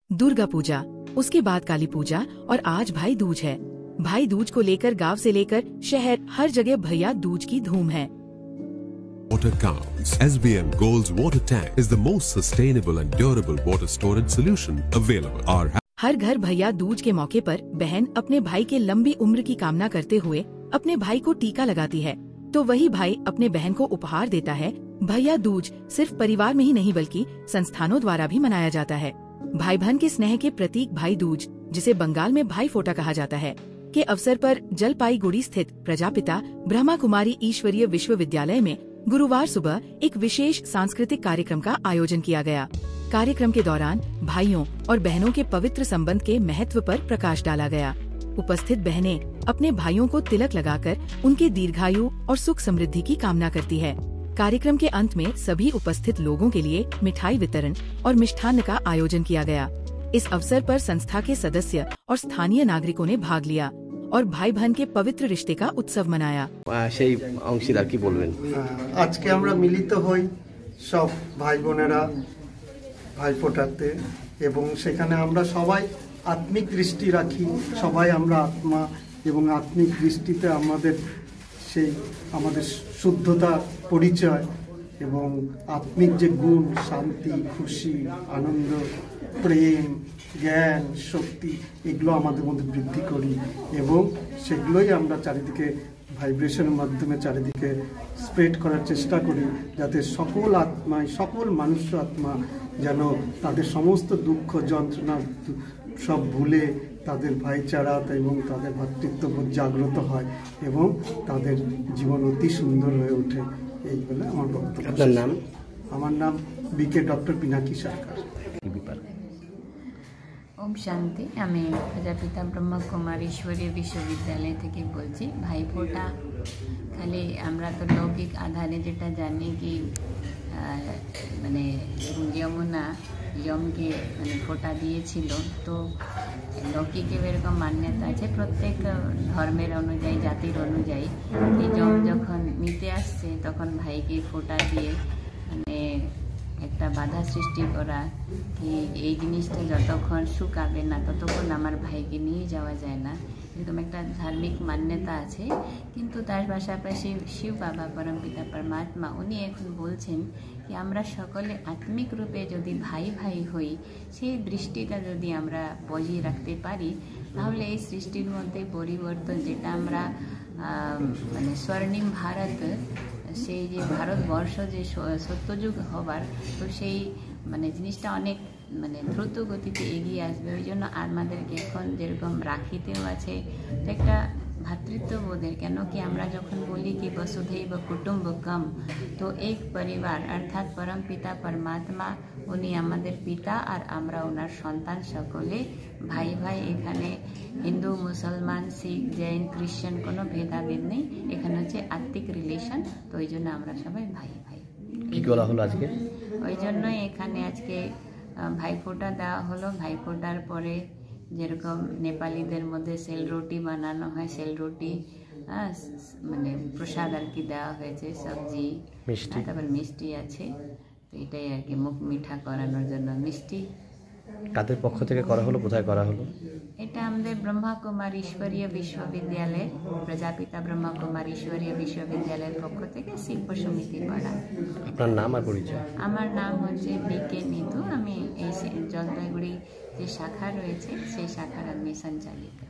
दुर्गा पूजा, उसके बाद काली पूजा और आज भाई दूज है। भाई दूज को लेकर गांव से लेकर शहर हर जगह भैया दूज की धूम है। Water counts. SBM Gold's water tank is the most sustainable and durable water storage solution available. हर घर भैया दूज के मौके पर बहन अपने भाई के लंबी उम्र की कामना करते हुए अपने भाई को टीका लगाती है, तो वही भाई अपने बहन को उपहार देता है। भैया दूज सिर्फ परिवार में ही नहीं बल्कि संस्थानों द्वारा भी मनाया जाता है। भाई बहन के स्नेह के प्रतीक भाई दूज, जिसे बंगाल में भाई फोटा कहा जाता है, के अवसर पर जलपाईगुड़ी स्थित प्रजापिता ब्रह्मा कुमारी ईश्वरीय विश्वविद्यालय में गुरुवार सुबह एक विशेष सांस्कृतिक कार्यक्रम का आयोजन किया गया। कार्यक्रम के दौरान भाइयों और बहनों के पवित्र संबंध के महत्व पर प्रकाश डाला गया। उपस्थित बहनें अपने भाइयों को तिलक लगाकर उनके दीर्घायु और सुख समृद्धि की कामना करती है। कार्यक्रम के अंत में सभी उपस्थित लोगों के लिए मिठाई वितरण और मिष्ठान्न का आयोजन किया गया। इस अवसर पर संस्था के सदस्य और स्थानीय नागरिकों ने भाग लिया और भाई बहन के पवित्र रिश्ते का उत्सव मनाया। সেই অংশীদার কি বলবেন? আজকে আমরা মিলিত হই সব ভাই বোনেরা ভাই ফোটাতে, এবং সেখানে আমরা সবাই আত্মিক দৃষ্টি রাখি। সবাই আমরা আত্মা এবং আত্মিক দৃষ্টিতে আমাদের সেই আমাদের শুদ্ধতা পরিচয় এবং আত্মিক যে গুণ, শান্তি, খুশি, আনন্দ, প্রেম, জ্ঞান, শক্তি, এগুলো আমাদের মধ্যে বৃদ্ধি করি এবং সেগুলোই আমরা চারিদিকে ভাইব্রেশনের মাধ্যমে চারিদিকে স্প্রেড করার চেষ্টা করি, যাতে সকল আত্মায়, সকল মানুষ আত্মা যেন তাদের সমস্ত দুঃখ যন্ত্রণা সব ভুলে তাদের ভাইচারা এবং তাদের ভ্রাতৃত্ববোধ জাগ্রত হয় এবং তাদের জীবন অতি সুন্দর হয়ে ওঠে। এই বলে আমার বক্তব্য। আপনার নাম? আমার নাম বিকে ডক্টর পিনাকি সরকার। ओम शांति। আমি প্রজাপিতা ব্রহ্মা কুমারী ईश्वरीय বিশ্ববিদ্যালয় থেকে বলছি। ভাইফোঁটা খালি আমরা তো লৌকিক আধারে যেটা জানি কি মানে যমুনা যমকে মানে ফোঁটা দিয়েছিল, তো লৌকিকে এরকম মান্যতা আছে প্রত্যেক ধর্মের অনুযায়ী, জাতির অনুযায়ী। এই যম যখন নিতে আসছে তখন ভাইকে ফোঁটা দিয়ে মানে একটা বাধা সৃষ্টি করা কি এই জিনিসটা যতক্ষণ শুকাবে না ততক্ষণ আমার ভাইকে নিয়ে যাওয়া যায় না, এরকম একটা ধার্মিক মান্যতা আছে। কিন্তু তার পাশাপাশি শিব বাবা পরমপিতা পরমাত্মা উনি এখন বলছেন কি আমরা সকলে আত্মিক রূপে যদি ভাই ভাই হই, সেই দৃষ্টিটা যদি আমরা বজিয়ে রাখতে পারি, তাহলে এই সৃষ্টির মধ্যে পরিবর্তন যেটা আমরা মানে স্বর্ণিম ভারত, সেই যে ভারতবর্ষ যে সত্যযুগ হবার, তো সেই মানে জিনিসটা অনেক মানে দ্রুত গতিতে এগিয়ে আসবে। ওই জন্য আমাদেরকে এখন যেরকম রাখিতেও আছে তো একটা ভাতৃত্ববোধের, কেন কি আমরা যখন বলি কি বসুধৈব কুটুম্বকম, তো এক পরিবার অর্থাৎ পরম পিতা পরমাত্মা উনি আমাদের পিতা আর আমরা ওনার সন্তান, সকলে ভাই ভাই। এখানে হিন্দু, মুসলমান, শিখ, জৈন, খ্রিস্টান কোনো ভেদাভেদ নেই, এখানে হচ্ছে আত্মিক রিলেশন। তো ওই জন্য আমরা সবাই ভাই ভাই। কি বলা হলো আজকে? ওই জন্যই এখানে আজকে ভাইফোঁটা দেওয়া হলো। ভাইফোঁটার পরে যেরকম নেপালিদের মধ্যে সেল রুটি বানানো হয়, সেল রুটি মানে প্রসাদ আর কি দেওয়া হয়েছে, সবজি, মিষ্টি, তারপর মিষ্টি আছে। তো এটাই আর কি মুখ মিঠা করানোর জন্য মিষ্টি। কাদের পক্ষ থেকে করা হলো, কোথায় করা হলো? এটা আমাদের ব্রহ্মা কুমার ईश्वरीय বিশ্ববিদ্যালয়, প্রজাপিতা ব্রহ্মা কুমার ईश्वरीय বিশ্ববিদ্যালয়ের পক্ষ থেকে শিল্প সমিতি পাড়া। আপনার নাম আর পরিচয়? আমার নাম হচ্ছে বিকে নিতু। আমি এই জলপাইগুড়ি যে শাখা রয়েছে সেই শাখার আমি সঞ্চালিকা।